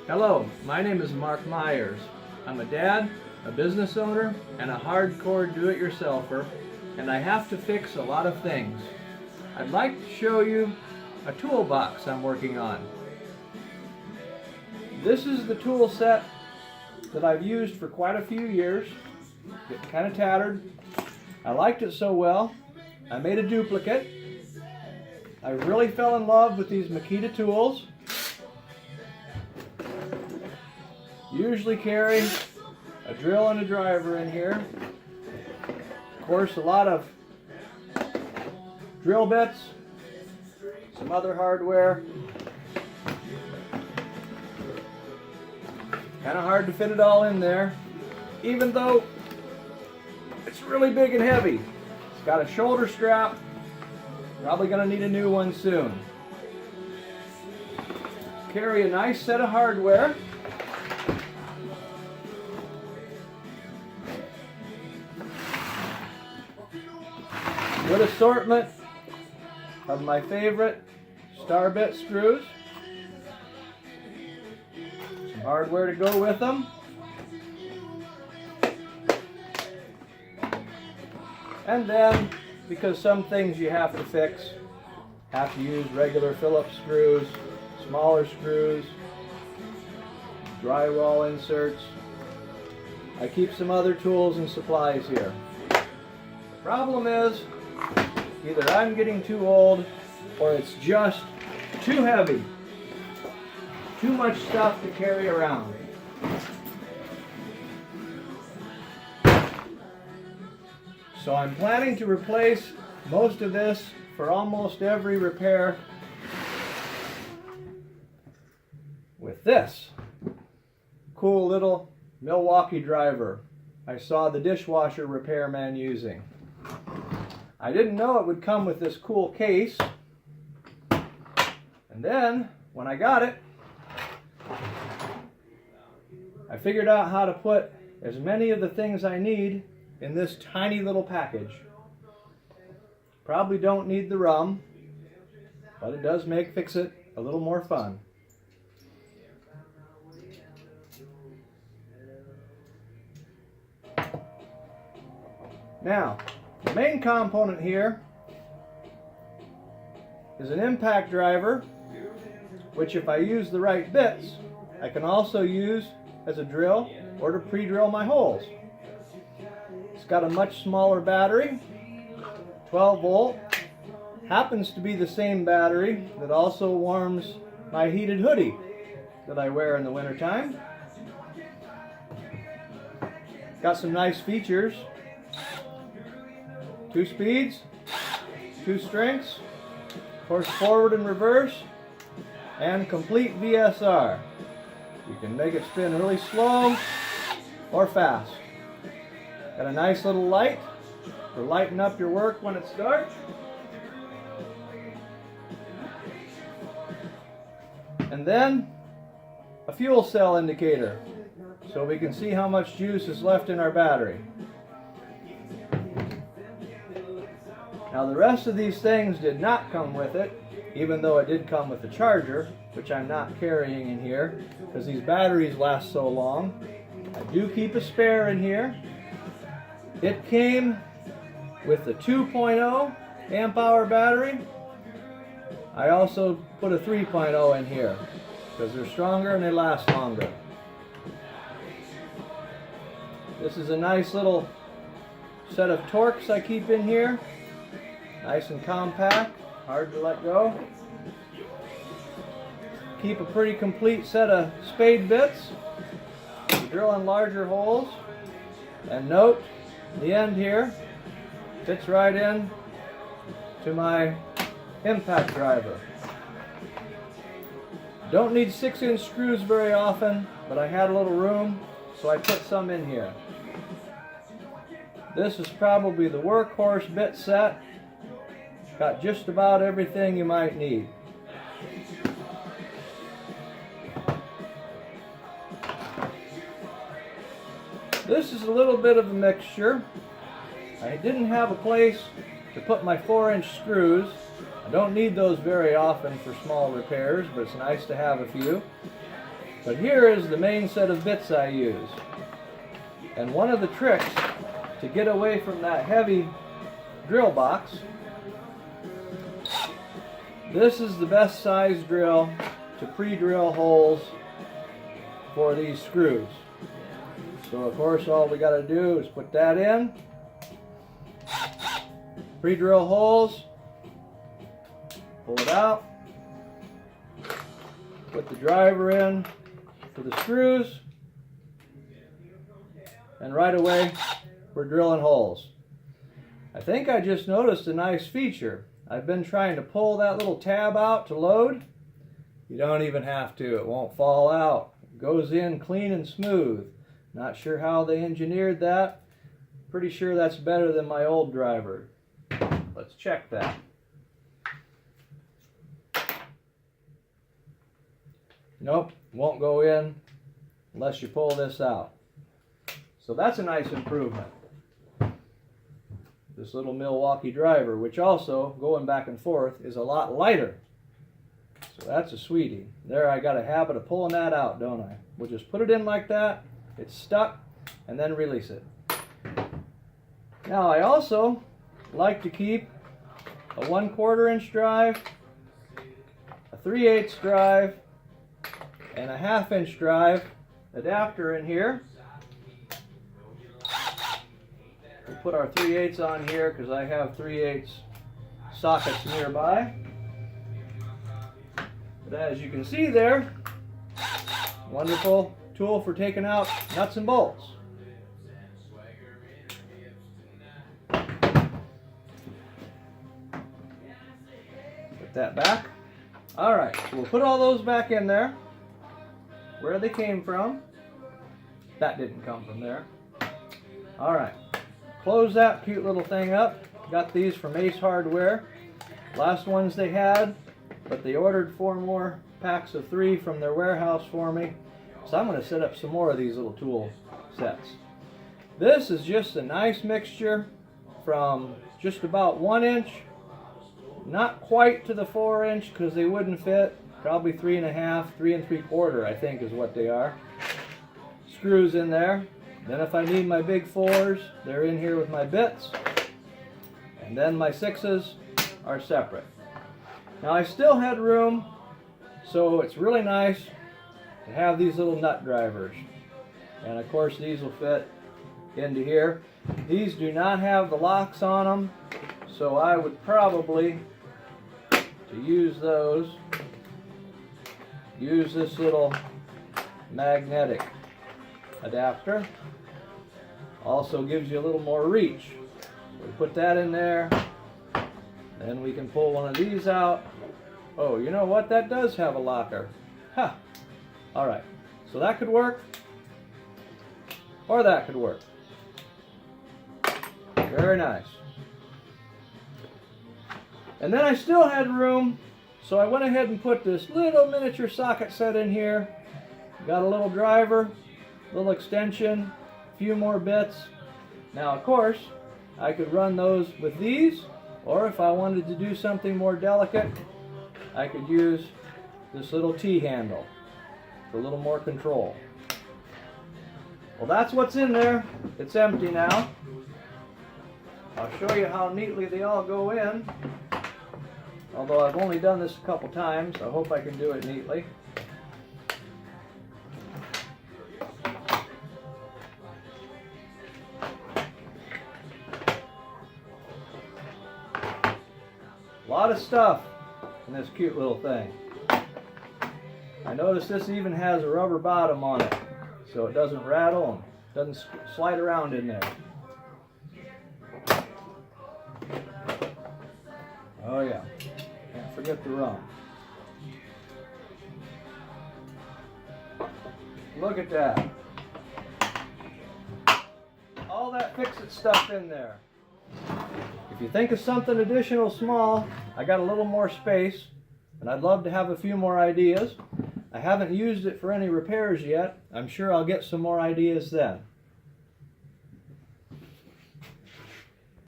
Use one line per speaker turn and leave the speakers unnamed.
Hello, my name is Mark Myers. I'm a dad, a business owner, and a hardcore do-it-yourselfer, and I have to fix a lot of things. I'd like to show you a toolbox I'm working on. This is the tool set that I've used for quite a few years. Getting kind of tattered. I liked it so well, I made a duplicate. I really fell in love with these Makita tools. Usually carry a drill and a driver in here. Of course, a lot of drill bits, some other hardware. Kind of hard to fit it all in there, even though it's really big and heavy. It's got a shoulder strap. Probably going to need a new one soon. Carry a nice set of hardware. Good assortment of my favorite star bit screws. Some hardware to go with them. And then, because some things you have to fix, have to use regular Phillips screws, smaller screws, drywall inserts. I keep some other tools and supplies here. The problem is, either I'm getting too old or it's just too heavy. Too much stuff to carry around. So I'm planning to replace most of this for almost every repair with this cool little Milwaukee driver I saw the dishwasher repairman using. I didn't know it would come with this cool case, and then when I got it, I figured out how to put as many of the things I need in this tiny little package. Probably don't need the rum, but it does make Fix-It a little more fun. Now, the main component here is an impact driver, which if I use the right bits, I can also use as a drill or to pre-drill my holes. It's got a much smaller battery, 12 volt. Happens to be the same battery that also warms my heated hoodie that I wear in the wintertime. Got some nice features. 2 speeds, 2 strengths, of course forward and reverse, and complete VSR. You can make it spin really slow or fast. Got a nice little light for lighting up your work when it's dark. And then a fuel cell indicator so we can see how much juice is left in our battery. Now the rest of these things did not come with it, even though it did come with the charger, which I'm not carrying in here because these batteries last so long. I do keep a spare in here. It came with the 2.0 amp hour battery. I also put a 3.0 in here because they're stronger and they last longer. This is a nice little set of Torx I keep in here. Nice and compact, hard to let go. Keep a pretty complete set of spade bits to drill in larger holes. And note, the end here fits right in to my impact driver. Don't need 6-inch screws very often, but I had a little room, so I put some in here. This is probably the workhorse bit set. Got just about everything you might need. This is a little bit of a mixture. I didn't have a place to put my 4-inch screws. I don't need those very often for small repairs, but it's nice to have a few. But here is the main set of bits I use. And one of the tricks to get away from that heavy drill box, this is the best size drill to pre-drill holes for these screws. So of course all we got to do is put that in, pre-drill holes, pull it out, put the driver in for the screws, and right away we're drilling holes. I think I just noticed a nice feature. I've been trying to pull that little tab out to load. You don't even have to, it won't fall out. It goes in clean and smooth. Not sure how they engineered that. Pretty sure that's better than my old driver. Let's check that. Nope, won't go in unless you pull this out. So that's a nice improvement. This little Milwaukee driver, which also, going back and forth, is a lot lighter. So that's a sweetie. There, I got a habit of pulling that out, don't I? We'll just put it in like that, it's stuck, and then release it. Now I also like to keep a 1/4 inch drive, a 3/8 drive, and a 1/2 inch drive adapter in here. We'll put our 3/8 on here because I have 3/8 sockets nearby. But as you can see there, wonderful tool for taking out nuts and bolts. Put that back. Alright, so we'll put all those back in there where they came from. That didn't come from there. Alright, close that cute little thing up. Got these from Ace Hardware. Last ones they had, but they ordered 4 more packs of 3 from their warehouse for me. So I'm going to set up some more of these little tool sets. This is just a nice mixture from just about 1 inch, not quite to the 4 inch because they wouldn't fit, probably 3.5, 3 3/4 I think is what they are. Screws in there. Then if I need my big 4s, they're in here with my bits. And then my 6s are separate. Now I still had room, so it's really nice to have these little nut drivers. And of course these will fit into here. These do not have the locks on them, so I would probably, to use those, use this little magnetic adapter. Also gives you a little more reach. We put that in there, then we can pull one of these out. Oh, you know what? That does have a locker. Ha! Alright, so that could work, or that could work. Very nice. And then I still had room, so I went ahead and put this little miniature socket set in here. Got a little driver, little extension, a few more bits. Now of course, I could run those with these, or if I wanted to do something more delicate, I could use this little T-handle for a little more control. Well, that's what's in there. It's empty now. I'll show you how neatly they all go in. Although I've only done this a couple times, I hope I can do it neatly. A lot of stuff in this cute little thing. I noticed this even has a rubber bottom on it, so it doesn't rattle and doesn't slide around in there. Oh yeah, can't forget the rum. Look at that. All that fix-it stuff in there. If you think of something additional small, I got a little more space, and I'd love to have a few more ideas. I haven't used it for any repairs yet. I'm sure I'll get some more ideas then.